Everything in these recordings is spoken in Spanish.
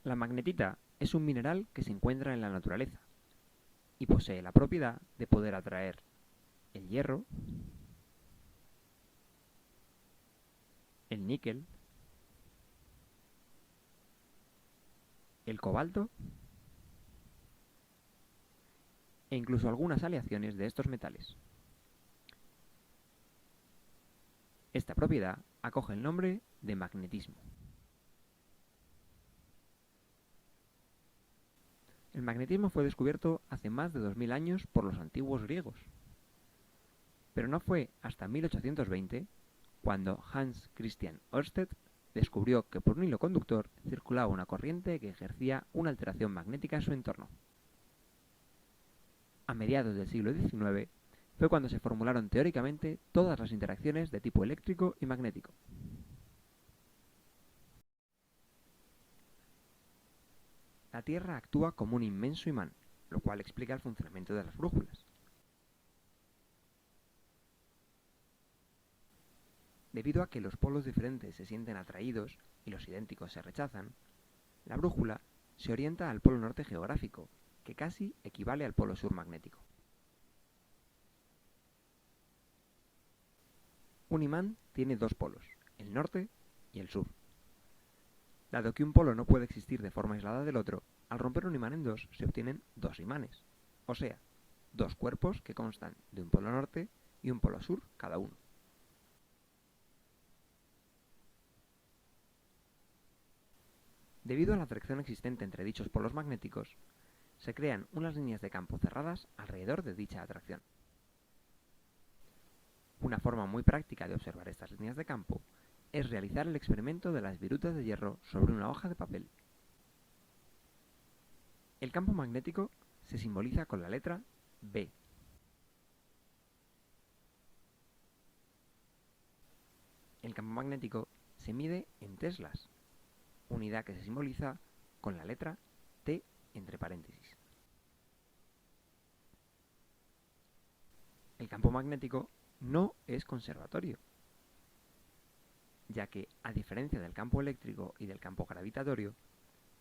La magnetita es un mineral que se encuentra en la naturaleza y posee la propiedad de poder atraer el hierro, el níquel, el cobalto e incluso algunas aleaciones de estos metales. Esta propiedad acoge el nombre de magnetismo. El magnetismo fue descubierto hace más de 2000 años por los antiguos griegos, pero no fue hasta 1820 cuando Hans Christian Ørsted descubrió que por un hilo conductor circulaba una corriente que ejercía una alteración magnética en su entorno. A mediados del siglo XIX fue cuando se formularon teóricamente todas las interacciones de tipo eléctrico y magnético. La Tierra actúa como un inmenso imán, lo cual explica el funcionamiento de las brújulas. Debido a que los polos diferentes se sienten atraídos y los idénticos se rechazan, la brújula se orienta al polo norte geográfico, que casi equivale al polo sur magnético. Un imán tiene dos polos, el norte y el sur. Dado que un polo no puede existir de forma aislada del otro, al romper un imán en dos se obtienen dos imanes, o sea, dos cuerpos que constan de un polo norte y un polo sur cada uno. Debido a la atracción existente entre dichos polos magnéticos, se crean unas líneas de campo cerradas alrededor de dicha atracción. Una forma muy práctica de observar estas líneas de campo es realizar el experimento de las virutas de hierro sobre una hoja de papel. El campo magnético se simboliza con la letra B. El campo magnético se mide en teslas, unidad que se simboliza con la letra T entre paréntesis. El campo magnético no es conservatorio, ya que, a diferencia del campo eléctrico y del campo gravitatorio,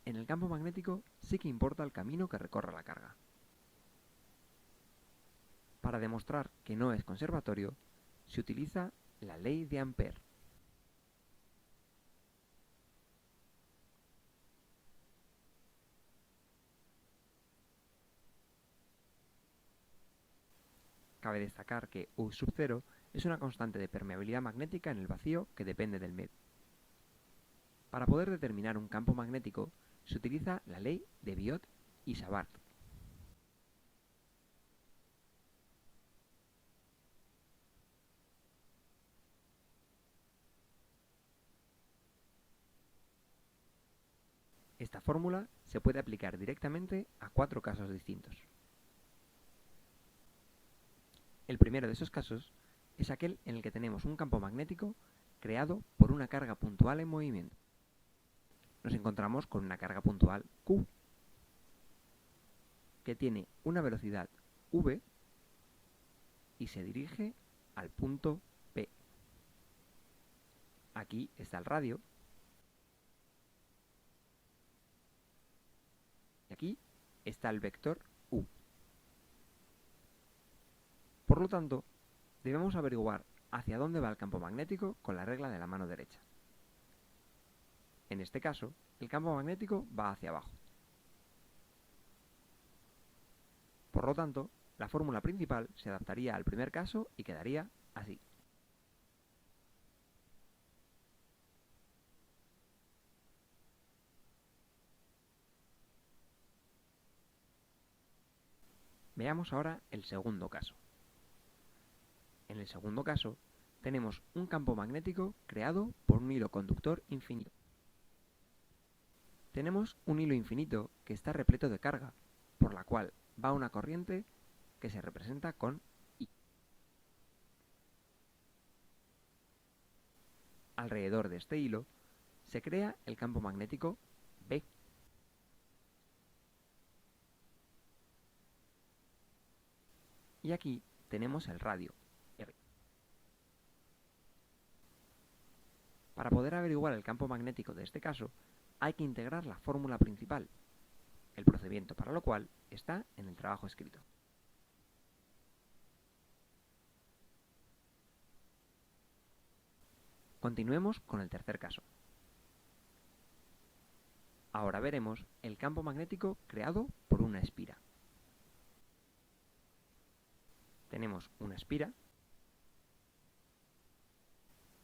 en el campo magnético sí que importa el camino que recorra la carga. Para demostrar que no es conservatorio, se utiliza la ley de Ampère. Cabe destacar que U sub 0 es una constante de permeabilidad magnética en el vacío que depende del medio. Para poder determinar un campo magnético, se utiliza la ley de Biot y Savart. Esta fórmula se puede aplicar directamente a cuatro casos distintos. El primero de esos casos es aquel en el que tenemos un campo magnético creado por una carga puntual en movimiento. Nos encontramos con una carga puntual Q, que tiene una velocidad v y se dirige al punto P. Aquí está el radio. Y aquí está el vector U. Por lo tanto, debemos averiguar hacia dónde va el campo magnético con la regla de la mano derecha. En este caso, el campo magnético va hacia abajo. Por lo tanto, la fórmula principal se adaptaría al primer caso y quedaría así. Veamos ahora el segundo caso. En el segundo caso, tenemos un campo magnético creado por un hilo conductor infinito. Tenemos un hilo infinito que está repleto de carga, por la cual va una corriente que se representa con I. Alrededor de este hilo se crea el campo magnético B. Y aquí tenemos el radio, R. Para poder averiguar el campo magnético de este caso, hay que integrar la fórmula principal, el procedimiento para lo cual está en el trabajo escrito. Continuemos con el tercer caso. Ahora veremos el campo magnético creado por una espira. Tenemos una espira,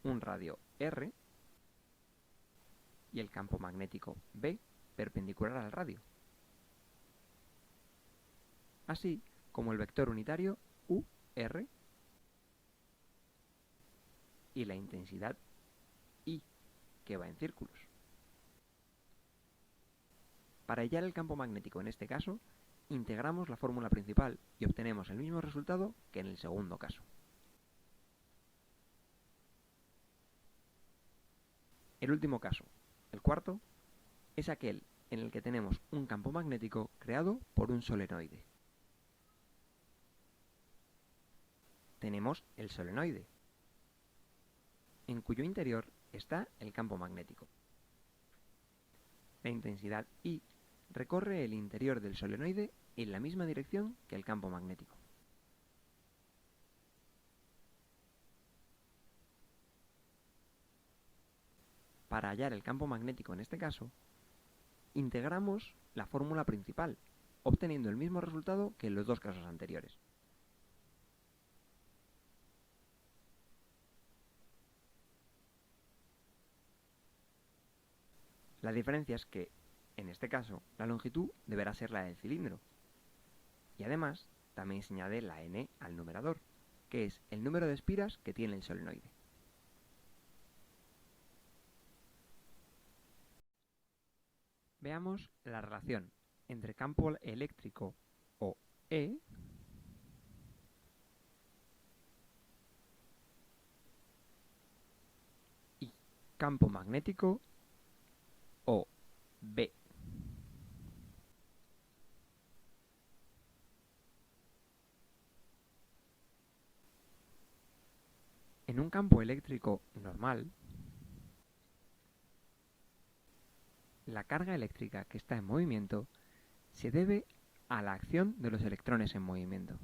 un radio R y el campo magnético B perpendicular al radio, así como el vector unitario UR y la intensidad I, que va en círculos. Para hallar el campo magnético en este caso, integramos la fórmula principal y obtenemos el mismo resultado que en el segundo caso. El último caso, el cuarto, es aquel en el que tenemos un campo magnético creado por un solenoide. Tenemos el solenoide, en cuyo interior está el campo magnético. La intensidad I recorre el interior del solenoide en la misma dirección que el campo magnético. Para hallar el campo magnético en este caso, integramos la fórmula principal, obteniendo el mismo resultado que en los dos casos anteriores. La diferencia es que, en este caso, la longitud deberá ser la del cilindro. Y además, también se añade la n al numerador, que es el número de espiras que tiene el solenoide. Veamos la relación entre campo eléctrico, o E, y campo magnético, o B. En un campo eléctrico normal, la carga eléctrica que está en movimiento se debe a la acción de los electrones en movimiento.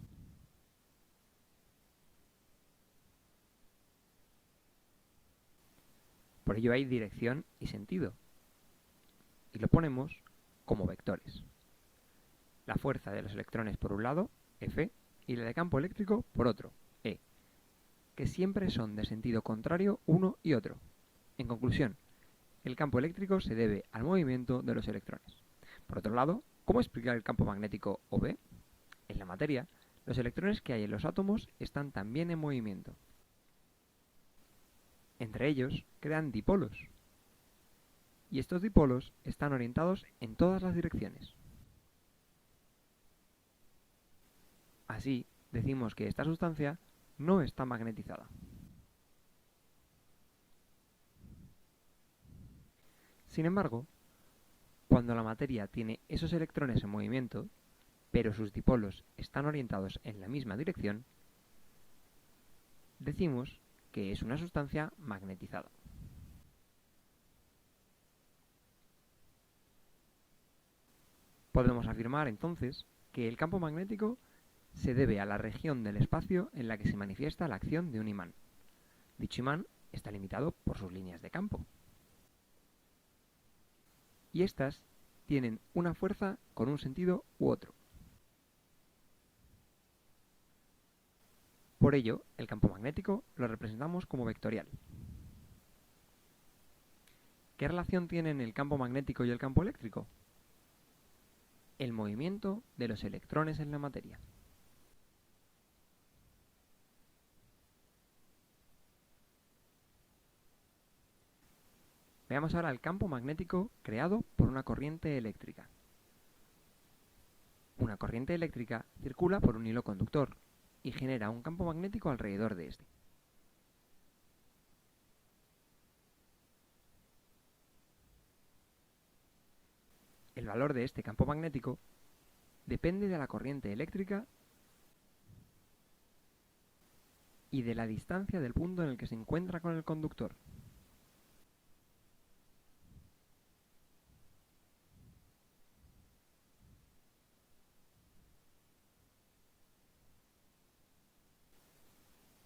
Por ello hay dirección y sentido, y lo ponemos como vectores. La fuerza de los electrones por un lado, F, y la de campo eléctrico por otro, E, que siempre son de sentido contrario uno y otro. En conclusión, el campo eléctrico se debe al movimiento de los electrones. Por otro lado, ¿cómo explicar el campo magnético OB? En la materia, los electrones que hay en los átomos están también en movimiento. Entre ellos crean dipolos. Y estos dipolos están orientados en todas las direcciones. Así, decimos que esta sustancia no está magnetizada. Sin embargo, cuando la materia tiene esos electrones en movimiento, pero sus dipolos están orientados en la misma dirección, decimos que es una sustancia magnetizada. Podemos afirmar entonces que el campo magnético se debe a la región del espacio en la que se manifiesta la acción de un imán. Dicho imán está limitado por sus líneas de campo. Y estas tienen una fuerza con un sentido u otro. Por ello, el campo magnético lo representamos como vectorial. ¿Qué relación tienen el campo magnético y el campo eléctrico? El movimiento de los electrones en la materia. Veamos ahora el campo magnético creado por una corriente eléctrica. Una corriente eléctrica circula por un hilo conductor y genera un campo magnético alrededor de este. El valor de este campo magnético depende de la corriente eléctrica y de la distancia del punto en el que se encuentra con el conductor.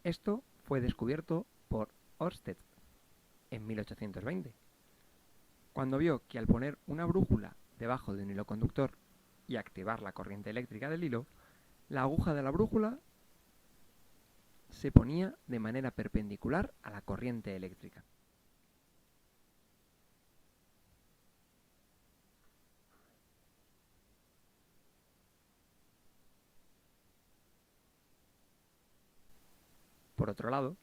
Esto fue descubierto por Ørsted en 1820, cuando vio que al poner una brújula debajo de un hilo conductor y activar la corriente eléctrica del hilo, la aguja de la brújula se ponía de manera perpendicular a la corriente eléctrica. Por otro lado,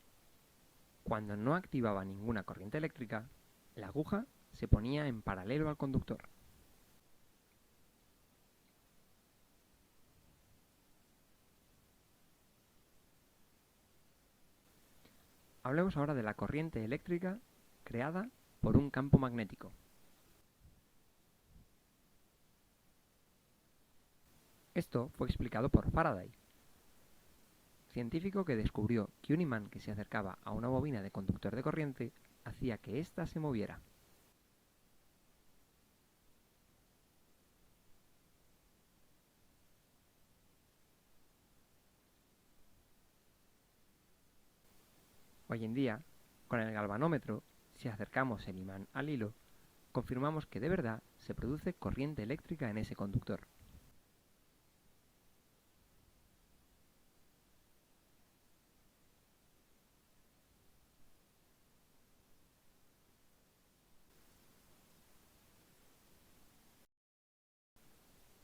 cuando no activaba ninguna corriente eléctrica, la aguja se ponía en paralelo al conductor. Hablemos ahora de la corriente eléctrica creada por un campo magnético. Esto fue explicado por Faraday, científico que descubrió que un imán que se acercaba a una bobina de conductor de corriente hacía que ésta se moviera. Hoy en día, con el galvanómetro, si acercamos el imán al hilo, confirmamos que de verdad se produce corriente eléctrica en ese conductor.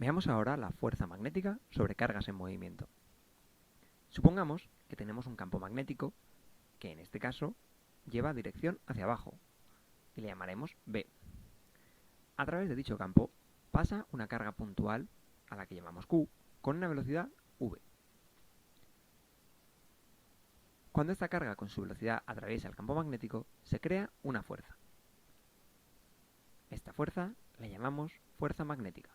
Veamos ahora la fuerza magnética sobre cargas en movimiento. Supongamos que tenemos un campo magnético que en este caso lleva dirección hacia abajo y le llamaremos B. A través de dicho campo pasa una carga puntual a la que llamamos Q con una velocidad V. Cuando esta carga con su velocidad atraviesa el campo magnético, se crea una fuerza. Esta fuerza la llamamos fuerza magnética.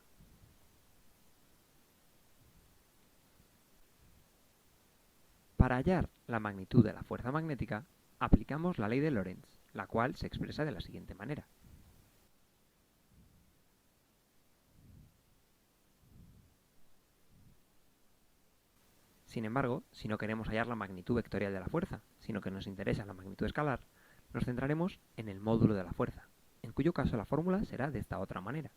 Para hallar la magnitud de la fuerza magnética, aplicamos la ley de Lorentz, la cual se expresa de la siguiente manera. Sin embargo, si no queremos hallar la magnitud vectorial de la fuerza, sino que nos interesa la magnitud escalar, nos centraremos en el módulo de la fuerza, en cuyo caso la fórmula será de esta otra manera.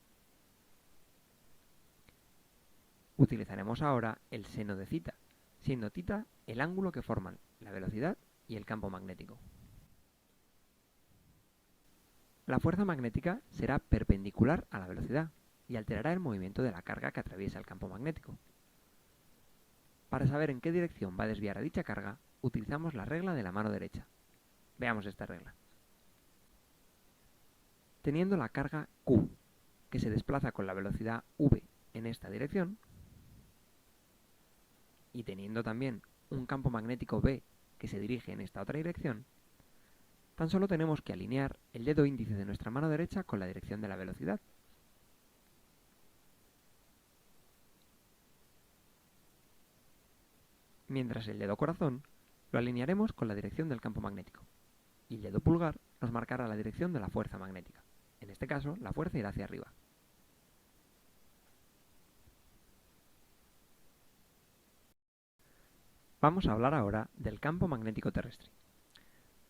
Utilizaremos ahora el seno de θ, siendo θ el ángulo que forman la velocidad y el campo magnético. La fuerza magnética será perpendicular a la velocidad y alterará el movimiento de la carga que atraviesa el campo magnético. Para saber en qué dirección va a desviar a dicha carga, utilizamos la regla de la mano derecha. Veamos esta regla. Teniendo la carga Q, que se desplaza con la velocidad v en esta dirección, y teniendo también un campo magnético B que se dirige en esta otra dirección, tan solo tenemos que alinear el dedo índice de nuestra mano derecha con la dirección de la velocidad. Mientras el dedo corazón lo alinearemos con la dirección del campo magnético, y el dedo pulgar nos marcará la dirección de la fuerza magnética. En este caso, la fuerza irá hacia arriba. Vamos a hablar ahora del campo magnético terrestre.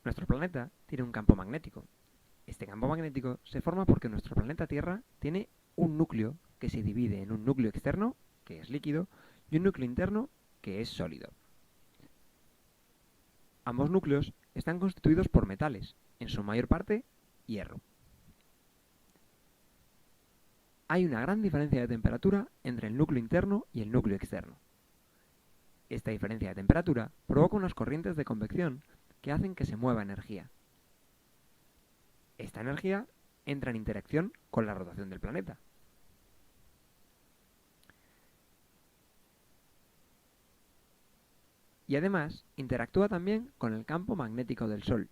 Nuestro planeta tiene un campo magnético. Este campo magnético se forma porque nuestro planeta Tierra tiene un núcleo que se divide en un núcleo externo, que es líquido, y un núcleo interno, que es sólido. Ambos núcleos están constituidos por metales, en su mayor parte hierro. Hay una gran diferencia de temperatura entre el núcleo interno y el núcleo externo. Esta diferencia de temperatura provoca unas corrientes de convección que hacen que se mueva energía. Esta energía entra en interacción con la rotación del planeta. Y además interactúa también con el campo magnético del Sol.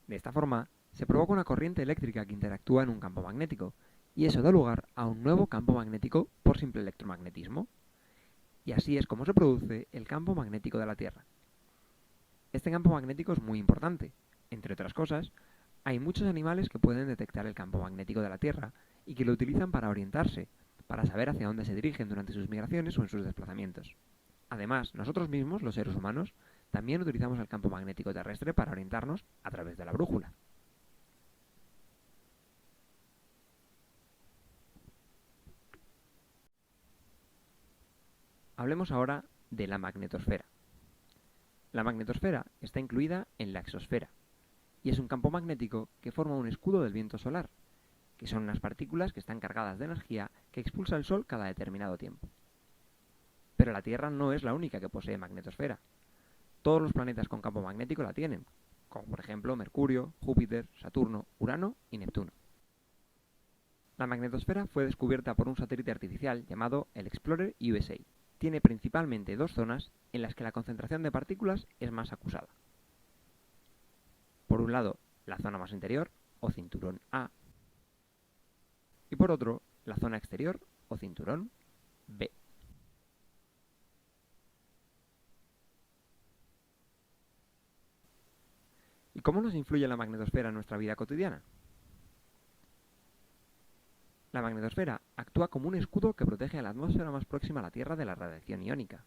De esta forma, se provoca una corriente eléctrica que interactúa en un campo magnético, y eso da lugar a un nuevo campo magnético por simple electromagnetismo. Y así es como se produce el campo magnético de la Tierra. Este campo magnético es muy importante. Entre otras cosas, Hay muchos animales que pueden detectar el campo magnético de la Tierra y que lo utilizan para orientarse, para saber hacia dónde se dirigen durante sus migraciones o en sus desplazamientos. Además, nosotros mismos, los seres humanos, también utilizamos el campo magnético terrestre para orientarnos a través de la brújula. Hablemos ahora de la magnetosfera. La magnetosfera está incluida en la exosfera y es un campo magnético que forma un escudo del viento solar, que son unas partículas que están cargadas de energía que expulsa el Sol cada determinado tiempo. Pero la Tierra no es la única que posee magnetosfera. Todos los planetas con campo magnético la tienen, como por ejemplo Mercurio, Júpiter, Saturno, Urano y Neptuno. La magnetosfera fue descubierta por un satélite artificial llamado el Explorer USA. Tiene principalmente dos zonas en las que la concentración de partículas es más acusada. Por un lado, la zona más interior, o cinturón A, y por otro, la zona exterior, o cinturón B. ¿Y cómo nos influye la magnetosfera en nuestra vida cotidiana? La magnetosfera actúa como un escudo que protege a la atmósfera más próxima a la Tierra de la radiación iónica.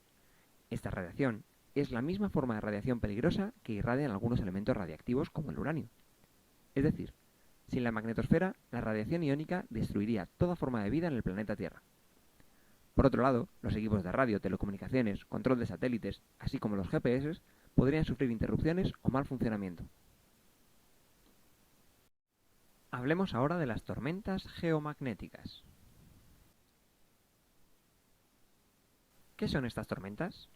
Esta radiación es la misma forma de radiación peligrosa que irradian algunos elementos radiactivos como el uranio. Es decir, sin la magnetosfera, la radiación iónica destruiría toda forma de vida en el planeta Tierra. Por otro lado, los equipos de radio, telecomunicaciones, control de satélites, así como los GPS, podrían sufrir interrupciones o mal funcionamiento. Hablemos ahora de las tormentas geomagnéticas. ¿Qué son estas tormentas?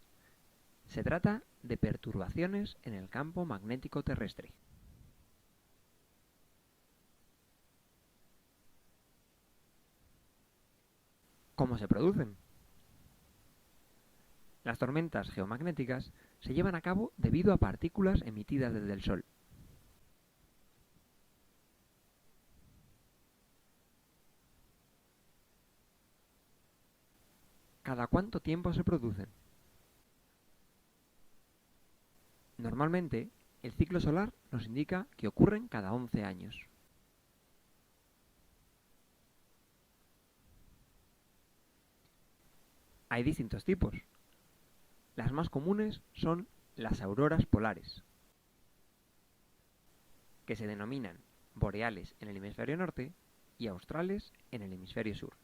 Se trata de perturbaciones en el campo magnético terrestre. ¿Cómo se producen? Las tormentas geomagnéticas se llevan a cabo debido a partículas emitidas desde el Sol. ¿Cada cuánto tiempo se producen? Normalmente, el ciclo solar nos indica que ocurren cada 11 años. Hay distintos tipos. Las más comunes son las auroras polares, que se denominan boreales en el hemisferio norte y australes en el hemisferio sur.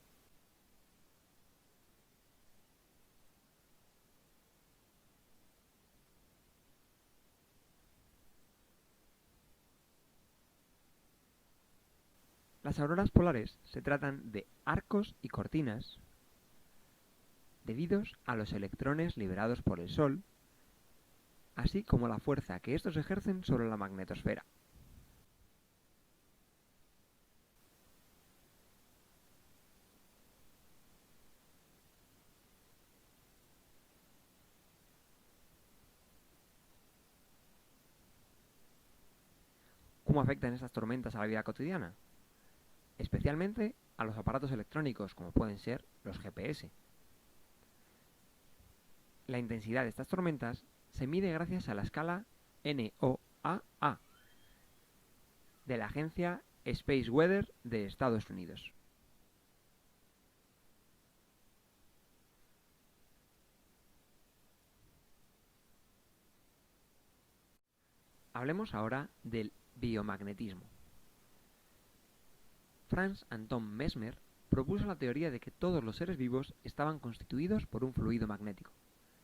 Las auroras polares se tratan de arcos y cortinas debidos a los electrones liberados por el Sol, así como la fuerza que estos ejercen sobre la magnetosfera. ¿Cómo afectan estas tormentas a la vida cotidiana? Especialmente a los aparatos electrónicos, como pueden ser los GPS. La intensidad de estas tormentas se mide gracias a la escala NOAA de la agencia Space Weather de Estados Unidos. Hablemos ahora del biomagnetismo. Franz Anton Mesmer propuso la teoría de que todos los seres vivos estaban constituidos por un fluido magnético,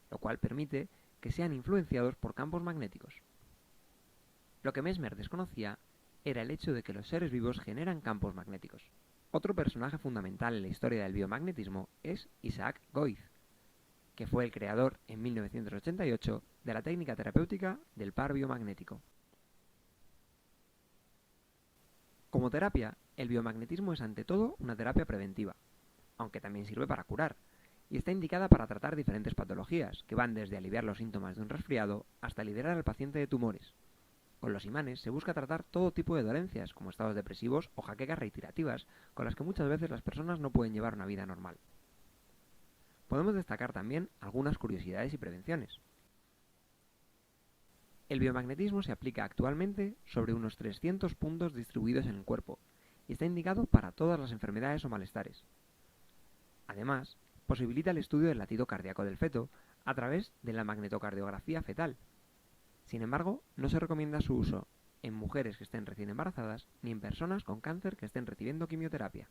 lo cual permite que sean influenciados por campos magnéticos. Lo que Mesmer desconocía era el hecho de que los seres vivos generan campos magnéticos. Otro personaje fundamental en la historia del biomagnetismo es Isaac Goiz, que fue el creador en 1988 de la técnica terapéutica del par biomagnético. Como terapia, el biomagnetismo es ante todo una terapia preventiva, aunque también sirve para curar, y está indicada para tratar diferentes patologías, que van desde aliviar los síntomas de un resfriado hasta liberar al paciente de tumores. Con los imanes se busca tratar todo tipo de dolencias, como estados depresivos o jaquecas reiterativas, con las que muchas veces las personas no pueden llevar una vida normal. Podemos destacar también algunas curiosidades y prevenciones. El biomagnetismo se aplica actualmente sobre unos 300 puntos distribuidos en el cuerpo y está indicado para todas las enfermedades o malestares. Además, posibilita el estudio del latido cardíaco del feto a través de la magnetocardiografía fetal. Sin embargo, no se recomienda su uso en mujeres que estén recién embarazadas ni en personas con cáncer que estén recibiendo quimioterapia.